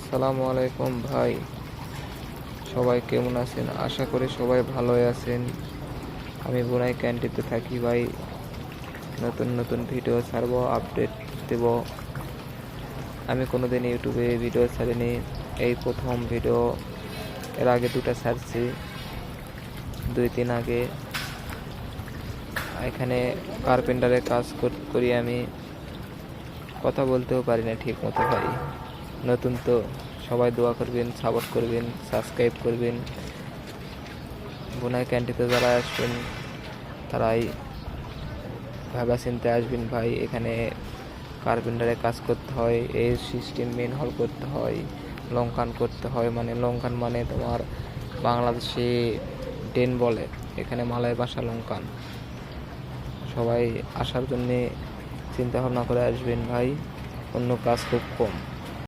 আসসালামু আলাইকুম ভাই, সবাই কেমন আছেন? আশা করি সবাই ভালোই আছেন। আমি বুনাই ক্যান্টিতে থাকি ভাই। নতুন নতুন ভিডিও ছাড়বো, আপডেট দেব। আমি কোনোদিন ইউটিউবে ভিডিও ছাড়িনি, এই প্রথম ভিডিও। এর আগে দুটো ছাড়ছি 2-3 আগে। এখানে কার্পেন্টারের কাজ করি আমি। কথা বলতেও পারি না ঠিক মতো ভাই। নতুন তো, সবাই দোয়া করবেন, সাপোর্ট করবেন, সাবস্ক্রাইব করবেন। বুনাই ক্যান্টিতে যারা আসবেন তারাই ভাবা চিন্তে আসবেন ভাই। এখানে কার্পেন্টারে কাজ করতে হয়, এই সিস্টেম মেন হল করতে হয়, লঙ্কান করতে হয়। মানে লঙ্কান মানে তোমার বাংলাদেশে ডেন বলে, এখানে মালয় ভাষা লঙ্কান। সবাই আসার জন্যে চিন্তা ভাবনা করে আসবেন ভাই, অন্য কাজ খুব কম।